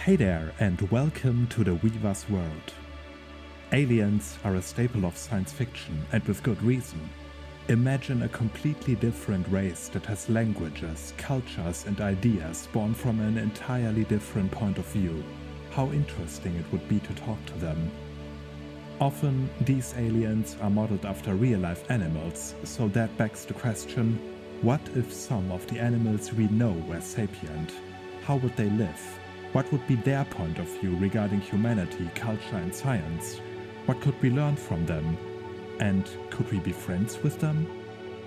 Hey there, and welcome to the Weaver's world. Aliens are a staple of science fiction, and with good reason. Imagine a completely different race that has languages, cultures, and ideas born from an entirely different point of view. How interesting it would be to talk to them. Often, these aliens are modeled after real-life animals, so that begs the question, what if some of the animals we know were sapient? How would they live? What would be their point of view regarding humanity, culture, and science? What could we learn from them? And could we be friends with them?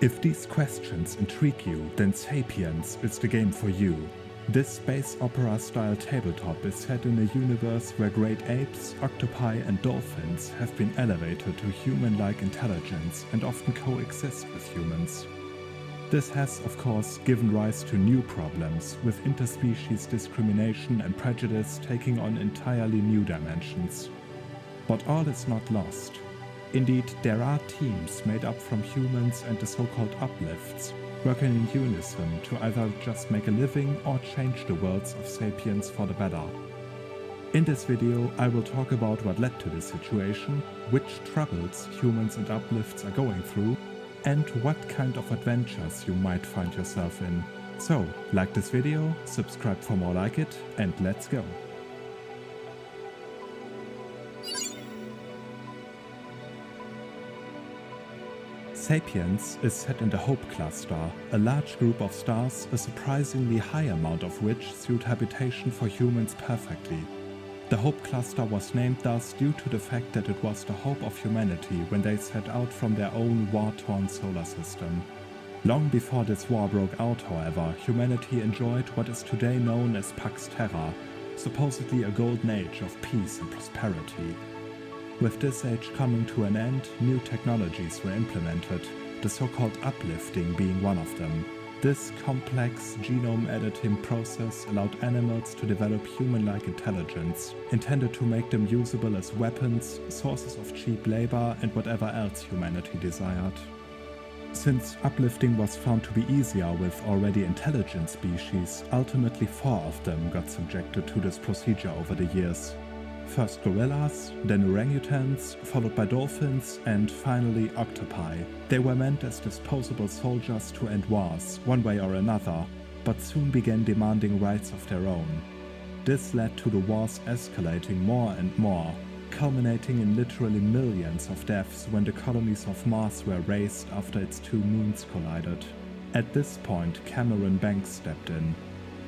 If these questions intrigue you, then Sapience is the game for you. This space opera-style tabletop is set in a universe where great apes, octopi, and dolphins have been elevated to human-like intelligence and often coexist with humans. This has, of course, given rise to new problems, with interspecies discrimination and prejudice taking on entirely new dimensions. But all is not lost. Indeed, there are teams made up from humans and the so-called uplifts, working in unison to either just make a living or change the worlds of sapiens for the better. In this video, I will talk about what led to this situation, which troubles humans and uplifts are going through, and what kind of adventures you might find yourself in. So, like this video, subscribe for more like it, and let's go! Sapience is set in the Hope Cluster, a large group of stars, a surprisingly high amount of which suit habitation for humans perfectly. The Hope Cluster was named thus due to the fact that it was the hope of humanity when they set out from their own war-torn solar system. Long before this war broke out, however, humanity enjoyed what is today known as Pax Terra, supposedly a golden age of peace and prosperity. With this age coming to an end, new technologies were implemented, the so-called uplifting being one of them. This complex genome editing process allowed animals to develop human-like intelligence, intended to make them usable as weapons, sources of cheap labor, and whatever else humanity desired. Since uplifting was found to be easier with already intelligent species, ultimately 4 of them got subjected to this procedure over the years. First gorillas, then orangutans, followed by dolphins, and finally octopi. They were meant as disposable soldiers to end wars, one way or another, but soon began demanding rights of their own. This led to the wars escalating more and more, culminating in literally millions of deaths when the colonies of Mars were razed after its 2 moons collided. At this point, Cameron Banks stepped in.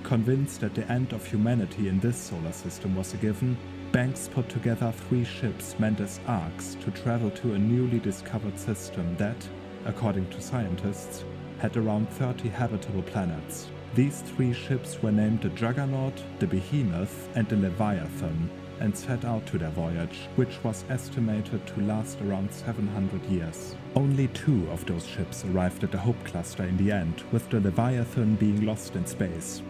Convinced that the end of humanity in this solar system was a given, Banks put together 3 ships meant as arks to travel to a newly discovered system that, according to scientists, had around 30 habitable planets. These 3 ships were named the Juggernaut, the Behemoth, and the Leviathan, and set out to their voyage, which was estimated to last around 700 years. Only 2 of those ships arrived at the Hope Cluster in the end, with the Leviathan being lost in space.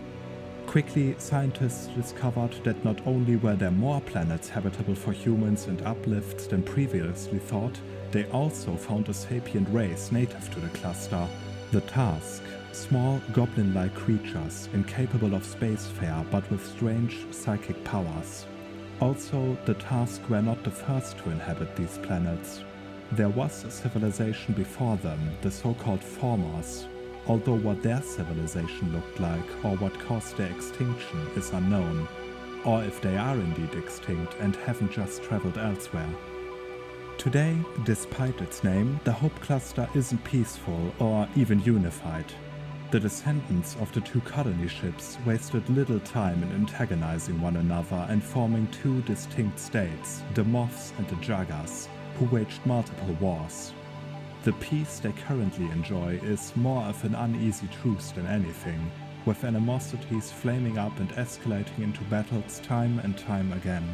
Quickly, scientists discovered that not only were there more planets habitable for humans and uplifts than previously thought, they also found a sapient race native to the cluster, the Task, small goblin-like creatures incapable of spacefare but with strange psychic powers. Also, the Task were not the first to inhabit these planets. There was a civilization before them, the so-called Formers. Although what their civilization looked like or what caused their extinction is unknown, or if they are indeed extinct and haven't just traveled elsewhere. Today, despite its name, the Hope Cluster isn't peaceful or even unified. The descendants of the 2 colony ships wasted little time in antagonizing one another and forming 2 distinct states, the Moths and the Juggers, who waged multiple wars. The peace they currently enjoy is more of an uneasy truce than anything, with animosities flaming up and escalating into battles time and time again.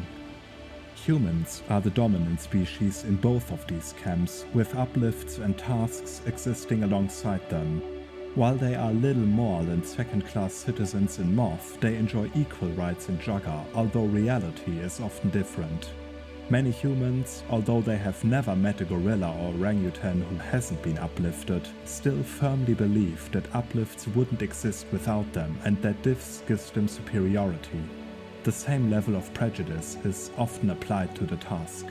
Humans are the dominant species in both of these camps, with uplifts and tasks existing alongside them. While they are little more than second-class citizens in Moth, they enjoy equal rights in Jugger, although reality is often different. Many humans, although they have never met a gorilla or orangutan who hasn't been uplifted, still firmly believe that uplifts wouldn't exist without them and that this gives them superiority. the same level of prejudice is often applied to the task.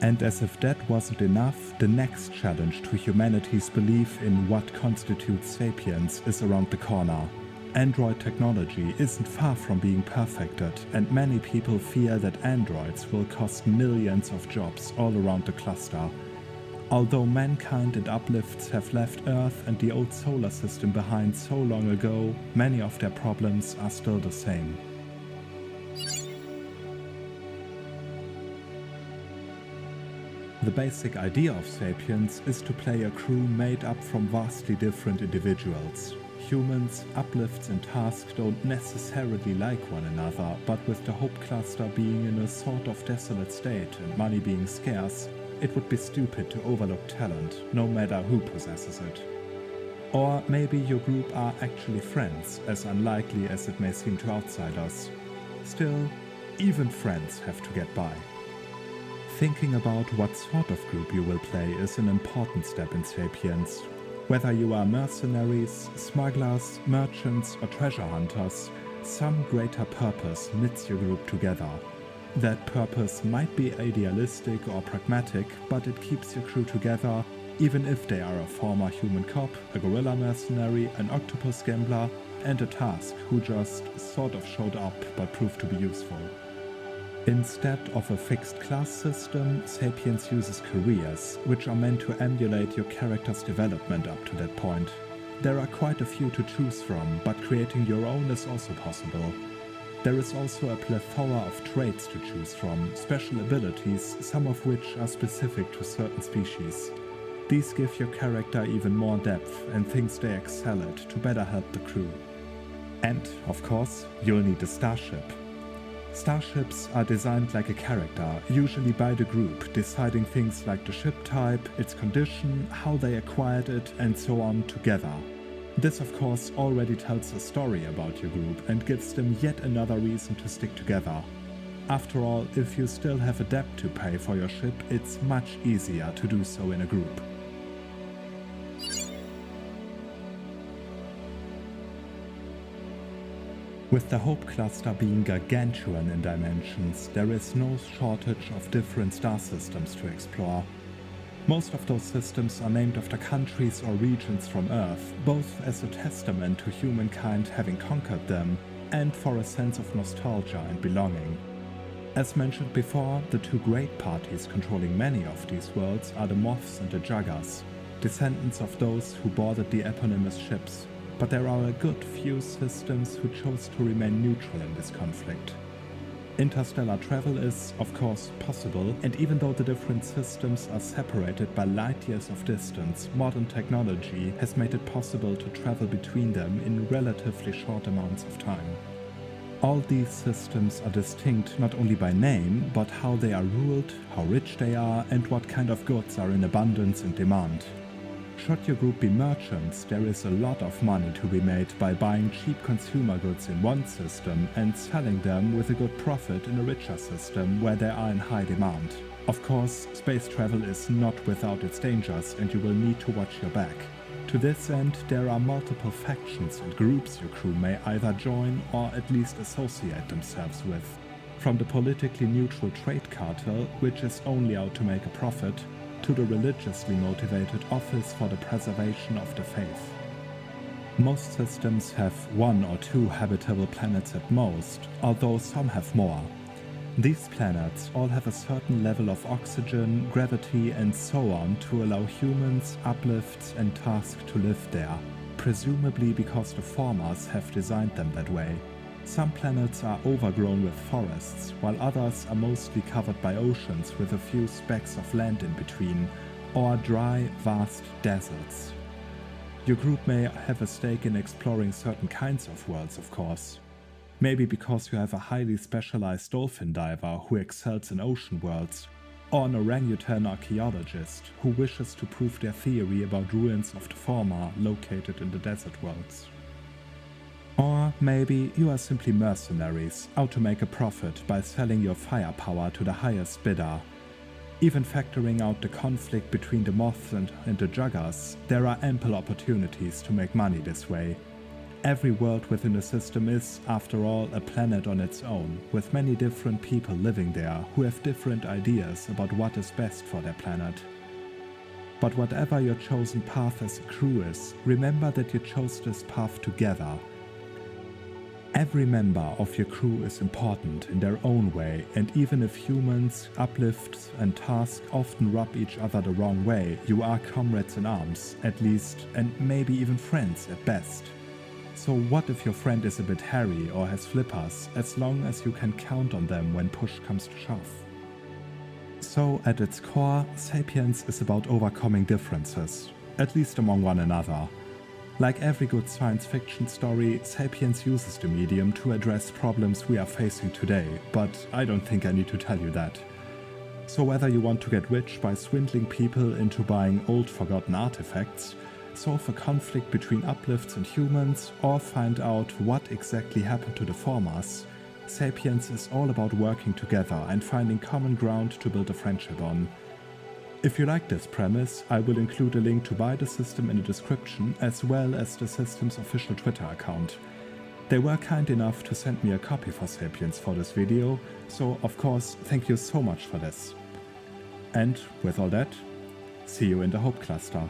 And as if that wasn't enough, the next challenge to humanity's belief in what constitutes sapience is around the corner. Android technology isn't far from being perfected, and many people fear that androids will cost millions of jobs all around the cluster. Although mankind and uplifts have left Earth and the old solar system behind so long ago, many of their problems are still the same. The basic idea of Sapience is to play a crew made up from vastly different individuals. Humans, uplifts and Task don't necessarily like one another, but with the Hope Cluster being in a sort of desolate state and money being scarce, it would be stupid to overlook talent, no matter who possesses it. Or maybe your group are actually friends, as unlikely as it may seem to outsiders. Still, even friends have to get by. Thinking about what sort of group you will play is an important step in Sapience. Whether you are mercenaries, smugglers, merchants or treasure hunters, some greater purpose knits your group together. That purpose might be idealistic or pragmatic, but it keeps your crew together, even if they are a former human cop, a gorilla mercenary, an octopus gambler, and a Task who just sort of showed up but proved to be useful. Instead of a fixed class system, Sapience uses careers, which are meant to emulate your character's development up to that point. There are quite a few to choose from, but creating your own is also possible. There is also a plethora of traits to choose from, special abilities, some of which are specific to certain species. These give your character even more depth and things they excel at to better help the crew. And, of course, you'll need a starship. Starships are designed like a character, usually by the group, deciding things like the ship type, its condition, how they acquired it, and so on together. This of course already tells a story about your group and gives them yet another reason to stick together. After all, if you still have a debt to pay for your ship, it's much easier to do so in a group. With the Hope Cluster being gargantuan in dimensions, there is no shortage of different star systems to explore. Most of those systems are named after countries or regions from Earth, both as a testament to humankind having conquered them, and for a sense of nostalgia and belonging. As mentioned before, the two great parties controlling many of these worlds are the Moths and the Juggers, descendants of those who boarded the eponymous ships. But there are a good few systems who chose to remain neutral in this conflict. Interstellar travel is, of course, possible, and even though the different systems are separated by light years of distance, modern technology has made it possible to travel between them in relatively short amounts of time. All these systems are distinct not only by name, but how they are ruled, how rich they are, and what kind of goods are in abundance and demand. Should your group be merchants, there is a lot of money to be made by buying cheap consumer goods in one system and selling them with a good profit in a richer system where they are in high demand. Of course, space travel is not without its dangers and you will need to watch your back. To this end, there are multiple factions and groups your crew may either join or at least associate themselves with. From the politically neutral trade cartel, which is only out to make a profit, to the religiously motivated Office for the Preservation of the Faith. Most systems have 1 or 2 habitable planets at most, although some have more. These planets all have a certain level of oxygen, gravity and so on to allow humans, uplifts and Task to live there, presumably because the formers have designed them that way. Some planets are overgrown with forests, while others are mostly covered by oceans with a few specks of land in between, or dry, vast deserts. Your group may have a stake in exploring certain kinds of worlds, of course. Maybe because you have a highly specialized dolphin diver who excels in ocean worlds, or an orangutan archaeologist who wishes to prove their theory about ruins of the former located in the desert worlds. Or maybe you are simply mercenaries, out to make a profit by selling your firepower to the highest bidder. Even factoring out the conflict between the Moths and the Juggers, there are ample opportunities to make money this way. Every world within a system is, after all, a planet on its own, with many different people living there who have different ideas about what is best for their planet. But whatever your chosen path as a crew is, remember that you chose this path together. Every member of your crew is important in their own way, and even if humans, uplifts and tasks often rub each other the wrong way, you are comrades in arms, at least, and maybe even friends at best. So what if your friend is a bit hairy or has flippers, as long as you can count on them when push comes to shove? So at its core, Sapience is about overcoming differences, at least among one another. Like every good science fiction story, Sapience uses the medium to address problems we are facing today, but I don't think I need to tell you that. So whether you want to get rich by swindling people into buying old forgotten artifacts, solve a conflict between uplifts and humans, or find out what exactly happened to the formers, Sapience is all about working together and finding common ground to build a friendship on. If you like this premise, I will include a link to buy the system in the description, as well as the system's official Twitter account. They were kind enough to send me a copy for Sapience for this video, so of course thank you so much for this. And with all that, see you in the Hope Cluster.